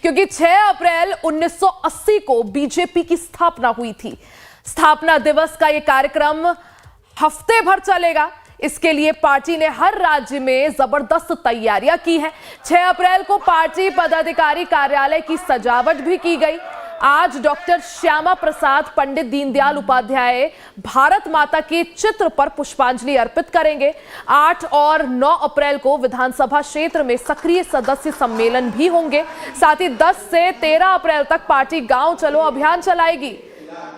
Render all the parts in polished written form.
क्योंकि 6 अप्रैल 1980 को बीजेपी की स्थापना हुई थी। स्थापना दिवस का यह कार्यक्रम हफ्ते भर चलेगा। इसके लिए पार्टी ने हर राज्य में जबरदस्त तैयारियां की हैं। 6 अप्रैल को पार्टी पदाधिकारी कार्यालय की सजावट भी की गई। आज डॉक्टर श्यामा प्रसाद पंडित दीनदयाल उपाध्याय भारत माता के चित्र पर पुष्पांजलि अर्पित करेंगे। 8 और 9 अप्रैल को विधानसभा क्षेत्र में सक्रिय सदस्य सम्मेलन भी होंगे। साथ ही 10 से 13 अप्रैल तक पार्टी गांव चलो अभियान चलाएगी।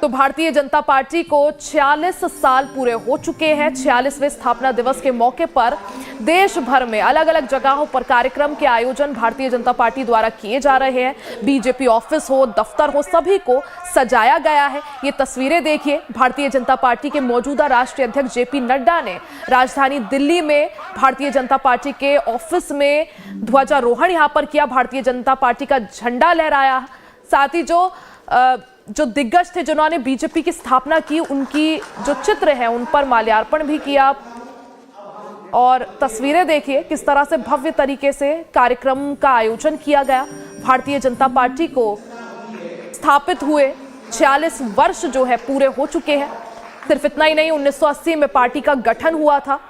तो भारतीय जनता पार्टी को 46 साल पूरे हो चुके हैं। 46वें स्थापना दिवस के मौके पर देश भर में अलग अलग जगहों पर कार्यक्रम के आयोजन भारतीय जनता पार्टी द्वारा किए जा रहे हैं। बीजेपी ऑफिस हो, दफ्तर हो, सभी को सजाया गया है। ये तस्वीरें देखिए, भारतीय जनता पार्टी के मौजूदा राष्ट्रीय अध्यक्ष जेपी नड्डा ने राजधानी दिल्ली में भारतीय जनता पार्टी के ऑफिस में ध्वजारोहण यहां पर किया। भारतीय जनता पार्टी का झंडा लहराया। साथ ही जो दिग्गज थे जिन्होंने बीजेपी की स्थापना की, उनकी जो चित्र है उन पर माल्यार्पण भी किया। और तस्वीरें देखिए किस तरह से भव्य तरीके से कार्यक्रम का आयोजन किया गया। भारतीय जनता पार्टी को स्थापित हुए 46 वर्ष जो है पूरे हो चुके हैं। सिर्फ इतना ही नहीं, 1980 में पार्टी का गठन हुआ था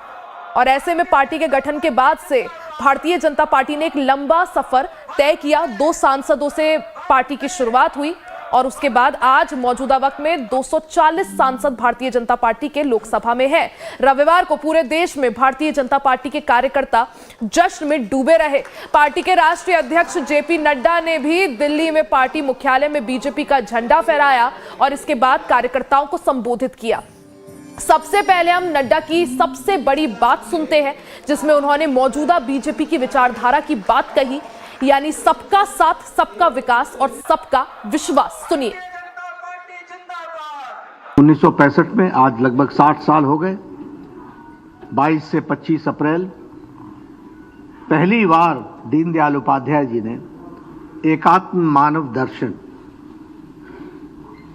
और ऐसे में पार्टी के गठन के बाद से भारतीय जनता पार्टी ने एक लंबा सफर तय किया। 2 सांसदों से पार्टी की शुरुआत हुई और उसके बाद आज मौजूदा वक्त में 240 सांसद भारतीय जनता पार्टी के लोकसभा में हैं। रविवार को पूरे देश में भारतीय जनता पार्टी के कार्यकर्ता जश्न में डूबे रहे। पार्टी के राष्ट्रीय अध्यक्ष जेपी नड्डा ने भी दिल्ली में पार्टी मुख्यालय में बीजेपी का झंडा फहराया और इसके बाद कार्यकर्ताओं को संबोधित किया। सबसे पहले हम नड्डा की सबसे बड़ी बात सुनते हैं, जिसमें उन्होंने मौजूदा बीजेपी की विचारधारा की बात कही, यानी सबका साथ, सबका विकास और सबका विश्वास। सुनिए। 1965 में आज लगभग 60 साल हो गए। 22 से 25 अप्रैल पहली बार दीनदयाल उपाध्याय जी ने एकात्म मानव दर्शन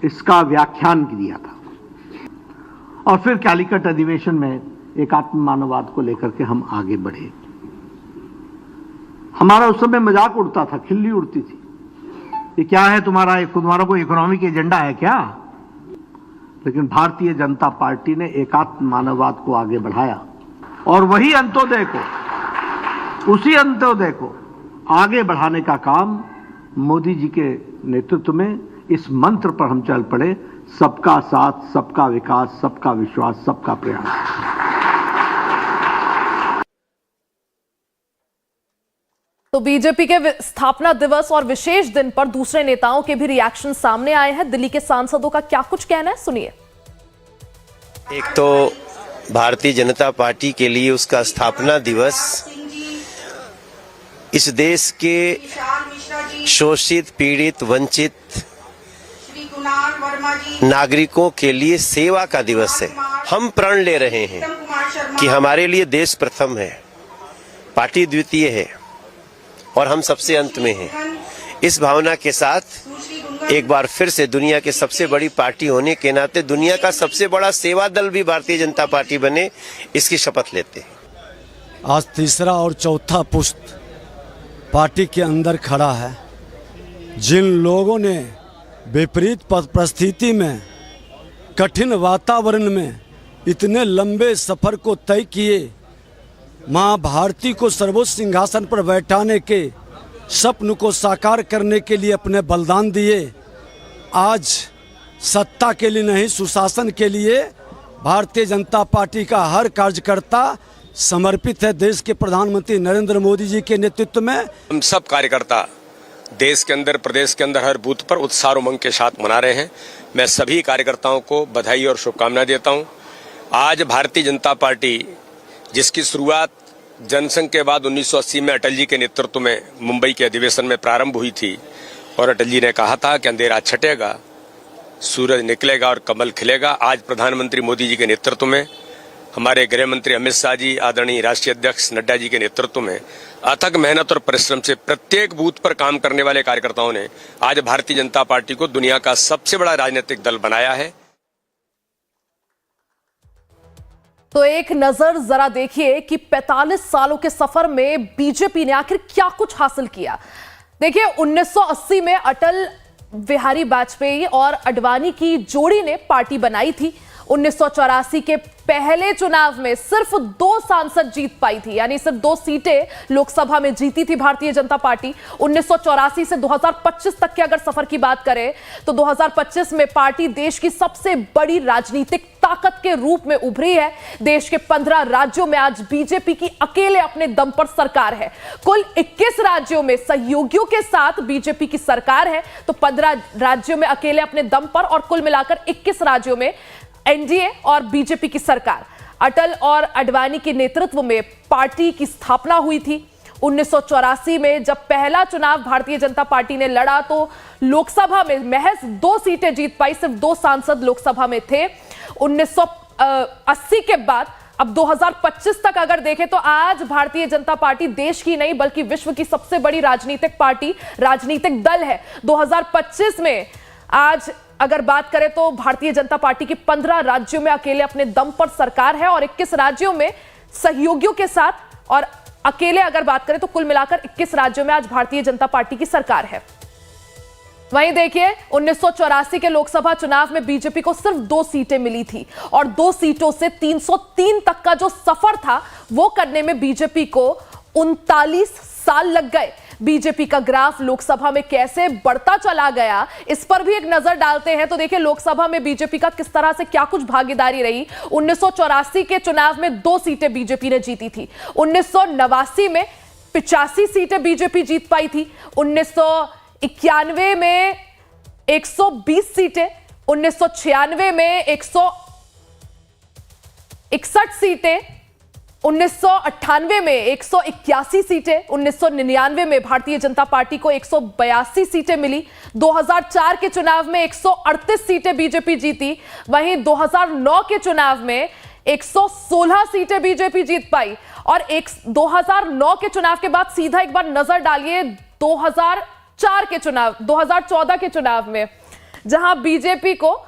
इसका व्याख्यान दिया था और फिर कैलिकट अधिवेशन में एकात्म मानववाद को लेकर के हम आगे बढ़े। हमारा उस समय मजाक उड़ता था, खिल्ली उड़ती थी, ये क्या है तुम्हारा कोई इकोनॉमिक एजेंडा है क्या? लेकिन भारतीय जनता पार्टी ने एकात्म मानववाद को आगे बढ़ाया और उसी अंत्योदय को आगे बढ़ाने का काम मोदी जी के नेतृत्व में इस मंत्र पर हम चल पड़े, सबका साथ, सबका विकास, सबका विश्वास, सबका प्रयास। तो बीजेपी के स्थापना दिवस और विशेष दिन पर दूसरे नेताओं के भी रिएक्शन सामने आए हैं। दिल्ली के सांसदों का क्या कुछ कहना है, सुनिए। एक तो भारतीय जनता पार्टी के लिए उसका स्थापना दिवस इस देश के शोषित, पीड़ित, वंचित नागरिकों के लिए सेवा का दिवस है। हम प्रण ले रहे हैं कि हमारे लिए देश प्रथम है, पार्टी द्वितीय है और हम सबसे अंत में हैं। इस भावना के साथ एक बार फिर से दुनिया के सबसे बड़ी पार्टी होने के नाते दुनिया का सबसे बड़ा सेवा दल भी भारतीय जनता पार्टी बने, इसकी शपथ लेते हैं। आज तीसरा और चौथा पुष्प पार्टी के अंदर खड़ा है। जिन लोगों ने विपरीत परिस्थिति में, कठिन वातावरण में इतने लंबे सफर को तय किए, माँ भारती को सर्वोच्च सिंहासन पर बैठाने के स्वप्न को साकार करने के लिए अपने बलिदान दिए, आज सत्ता के लिए नहीं सुशासन के लिए भारतीय जनता पार्टी का हर कार्यकर्ता समर्पित है। देश के प्रधानमंत्री नरेंद्र मोदी जी के नेतृत्व में हम सब कार्यकर्ता देश के अंदर, प्रदेश के अंदर हर बूथ पर उत्साह और उमंग के साथ मना रहे हैं। मैं सभी कार्यकर्ताओं को बधाई और शुभकामनाएं देता हूं। आज भारतीय जनता पार्टी, जिसकी शुरुआत जनसंघ के बाद 1980 में अटल जी के नेतृत्व में मुंबई के अधिवेशन में प्रारंभ हुई थी और अटल जी ने कहा था कि अंधेरा छटेगा, सूरज निकलेगा और कमल खिलेगा। आज प्रधानमंत्री मोदी जी के नेतृत्व में, हमारे गृह मंत्री अमित शाह जी, आदरणीय राष्ट्रीय अध्यक्ष नड्डा जी के नेतृत्व में अथक मेहनत और परिश्रम से प्रत्येक बूथ पर काम करने वाले कार्यकर्ताओं ने आज भारतीय जनता पार्टी को दुनिया का सबसे बड़ा राजनीतिक दल बनाया है। तो एक नजर जरा देखिए कि 45 सालों के सफर में बीजेपी ने आखिर क्या कुछ हासिल किया। देखिए 1980 में अटल बिहारी वाजपेयी और अडवाणी की जोड़ी ने पार्टी बनाई थी। 1984 के पहले चुनाव में सिर्फ 2 सांसद जीत पाई थी, यानी सिर्फ 2 सीटें लोकसभा में जीती थी भारतीय जनता पार्टी। 1984 से 2025 तक के अगर सफर की बात करें तो 2025 में पार्टी देश की सबसे बड़ी राजनीतिक ताकत के रूप में उभरी है। देश के 15 राज्यों में आज बीजेपी की अकेले अपने दम पर सरकार है। कुल 21 राज्यों में सहयोगियों के साथ बीजेपी की सरकार है, तो 15 राज्यों में अकेले अपने दम पर और कुल मिलाकर 21 राज्यों में एनडीए और बीजेपी की सरकार। अटल और अडवाणी के नेतृत्व में पार्टी की स्थापना हुई थी। 1984 में जब पहला चुनाव भारतीय जनता पार्टी ने लड़ा तो लोकसभा में महज 2 सीटें जीत पाई, सिर्फ 2 सांसद लोकसभा में थे। 1980 के बाद अब 2025 तक अगर देखें तो आज भारतीय जनता पार्टी देश की नहीं बल्कि विश्व की सबसे बड़ी राजनीतिक पार्टी, राजनीतिक दल है। 2025 में आज अगर बात करें तो भारतीय जनता पार्टी की 15 राज्यों में अकेले अपने दम पर सरकार है और 21 राज्यों में सहयोगियों के साथ, और अकेले अगर बात करें तो कुल मिलाकर 21 राज्यों में आज भारतीय जनता पार्टी की सरकार है। वहीं देखिए 1984 के लोकसभा चुनाव में बीजेपी को सिर्फ 2 सीटें मिली थी और 2 सीटों से 303 तक का जो सफर था वो करने में बीजेपी को 39 साल लग गए। बीजेपी का ग्राफ लोकसभा में कैसे बढ़ता चला गया, इस पर भी एक नजर डालते हैं। तो देखिए लोकसभा में बीजेपी का किस तरह से क्या कुछ भागीदारी रही। 1984 के चुनाव में 2 सीटें बीजेपी ने जीती थी। 1989 में 85 सीटें बीजेपी जीत पाई थी। 1991 में 120 सीटें, 1996 में 161 सीटें, 1998 में 181 सीटें, 1999 में भारतीय जनता पार्टी को 182 सीटें मिली। 2004 के चुनाव में 138 सीटें बीजेपी जीती। वहीं 2009 के चुनाव में 116 सीटें बीजेपी जीत पाई। और 2009 के चुनाव के बाद सीधा एक बार नजर डालिए 2014 के चुनाव में, जहां बीजेपी को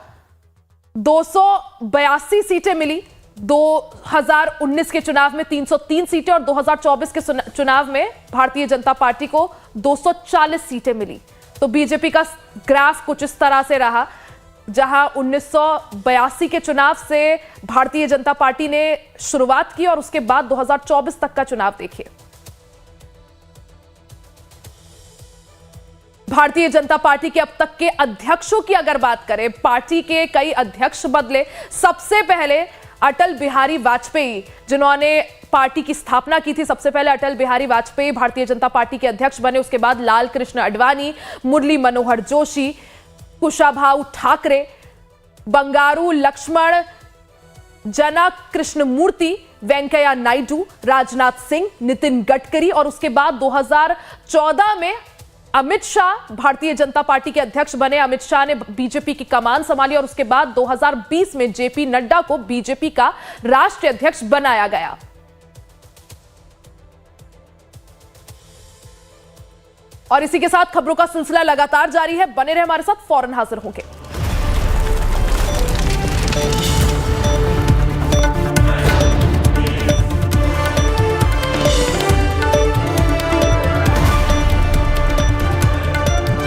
282 सीटें मिली। 2019 के चुनाव में 303 सीटें और 2024 के चुनाव में भारतीय जनता पार्टी को 240 सीटें मिली। तो बीजेपी का ग्राफ कुछ इस तरह से रहा, जहां 1982 के चुनाव से भारतीय जनता पार्टी ने शुरुआत की और उसके बाद 2024 तक का चुनाव देखिए। भारतीय जनता पार्टी के अब तक के अध्यक्षों की अगर बात करें, पार्टी के कई अध्यक्ष बदले। सबसे पहले अटल बिहारी वाजपेयी, जिन्होंने पार्टी की स्थापना की थी, सबसे पहले अटल बिहारी वाजपेयी भारतीय जनता पार्टी के अध्यक्ष बने। उसके बाद लाल कृष्ण अडवाणी, मुरली मनोहर जोशी, कुशाभाऊ ठाकरे, बंगारू लक्ष्मण, जना कृष्णमूर्ति, वेंकैया नायडू, राजनाथ सिंह, नितिन गडकरी और उसके बाद 2014 में अमित शाह भारतीय जनता पार्टी के अध्यक्ष बने। अमित शाह ने बीजेपी की कमान संभाली और उसके बाद 2020 में जेपी नड्डा को बीजेपी का राष्ट्रीय अध्यक्ष बनाया गया। और इसी के साथ खबरों का सिलसिला लगातार जारी है। बने रहे हमारे साथ, फौरन हाजिर होंगे।